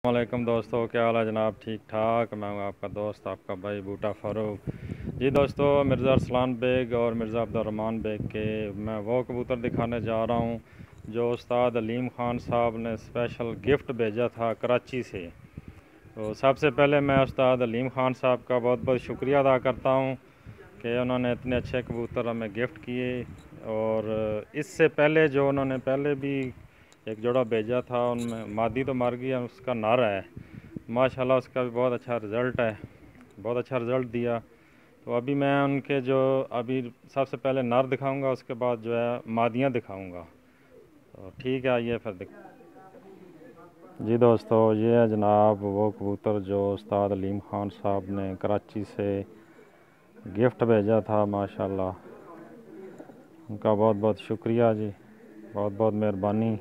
वालेकुम दोस्तों, क्या हाल है जनाब? ठीक ठाक। मैं हूँ आपका दोस्त, आपका भाई बूटा फ़ारूक जी। दोस्तों, मिर्ज़ा अरसलान बेग और मिर्ज़ा अब्दुर्रहमान बेग के मैं वो कबूतर दिखाने जा रहा हूँ जो उस्ताद अलीम ख़ान साहब ने स्पेशल गिफ्ट भेजा था कराची से। तो सबसे पहले मैं उस्ताद अलीम ख़ान साहब का बहुत बहुत शुक्रिया अदा करता हूँ कि उन्होंने इतने अच्छे कबूतर हमें गिफ्ट किए। और इससे पहले जो उन्होंने पहले भी एक जोड़ा भेजा था, उनमें मादी तो मर गई, उसका नर है माशाल्लाह, उसका भी बहुत अच्छा रिज़ल्ट है, बहुत अच्छा रिज़ल्ट दिया। तो अभी मैं उनके जो अभी सबसे पहले नर दिखाऊंगा, उसके बाद जो है मादियाँ दिखाऊंगा। तो ठीक है, आइए फिर जी दोस्तों, ये है जनाब वो कबूतर जो उस्ताद अलीम ख़ान साहब ने कराची से गिफ्ट भेजा था। माशाल्लाह, उनका बहुत बहुत शुक्रिया जी, बहुत बहुत मेहरबानी।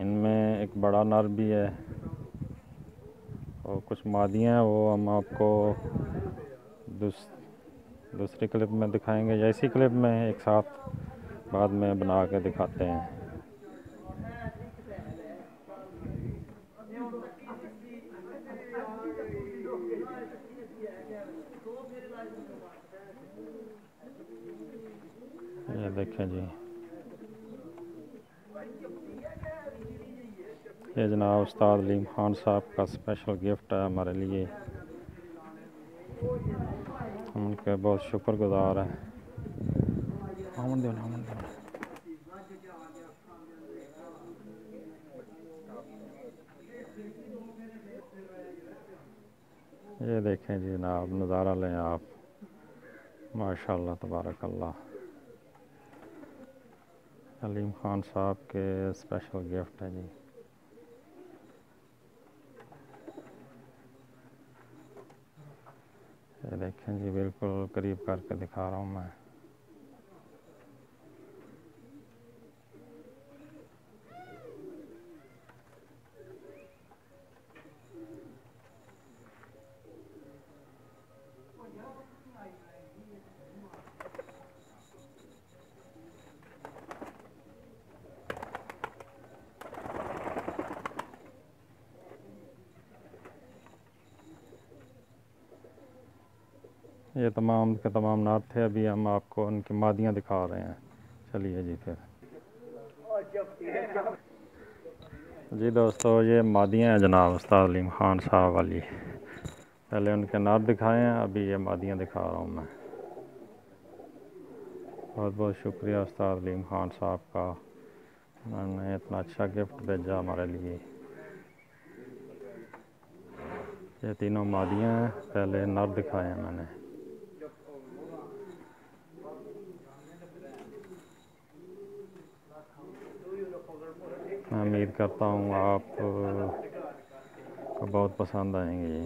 इनमें एक बड़ा नर भी है और कुछ मादियाँ हैं, वो हम आपको दूसरी क्लिप में दिखाएंगे या इसी क्लिप में एक साथ बाद में बना के दिखाते हैं। ये देखें जी, ये जनाब उस्ताद अलीम ख़ान साहब का स्पेशल गिफ्ट है हमारे लिए। हम उनके बहुत शुक्रगुज़ार हैं। ये देखें जी जनाब, नज़ारा लें आप, माशाल्लाह तबारक अल्लाह। अलीम ख़ान साहब के स्पेशल गिफ्ट है जी। ये देखें जी, बिल्कुल करीब करके दिखा रहा हूँ मैं। ये तमाम के तमाम नात थे, अभी हम आपको उनकी मादियाँ दिखा रहे हैं। चलिए जी फिर जी दोस्तों, ये मादियाँ हैं जनाब उस्ताद अलीम ख़ान साहब वाली। पहले उनके नात दिखाए हैं, अभी ये मादियाँ दिखा रहा हूँ मैं। बहुत बहुत शुक्रिया उस्ताद अलीम ख़ान साहब का, उन्होंने इतना अच्छा गिफ्ट भेजा हमारे लिए। ये तीनों मादियाँ हैं, पहले नर दिखाए हैं मैंने। मैं उम्मीद करता हूँ आप को बहुत पसंद आएंगे ये।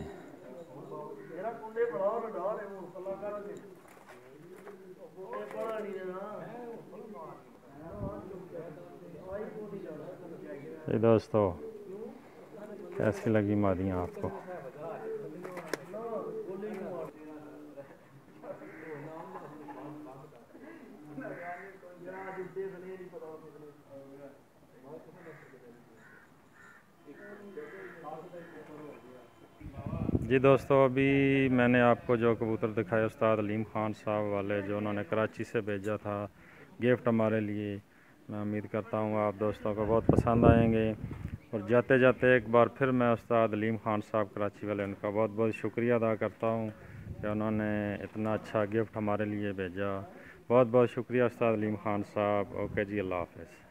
ये दोस्तों, कैसी लगी मादियाँ आपको? जी दोस्तों, अभी मैंने आपको जो कबूतर दिखाए उस्ताद अलीम ख़ान साहब वाले, जो उन्होंने कराची से भेजा था गिफ्ट हमारे लिए, मैं उम्मीद करता हूँ आप दोस्तों को बहुत पसंद आएंगे। और जाते जाते एक बार फिर मैं उस्ताद अलीम ख़ान साहब कराची वाले, उनका बहुत बहुत शुक्रिया अदा करता हूँ कि उन्होंने इतना अच्छा गिफ्ट हमारे लिए भेजा। बहुत बहुत शुक्रिया उस्ताद अलीम ख़ान साहब। ओके जी, अल्लाह हाफ़िज़।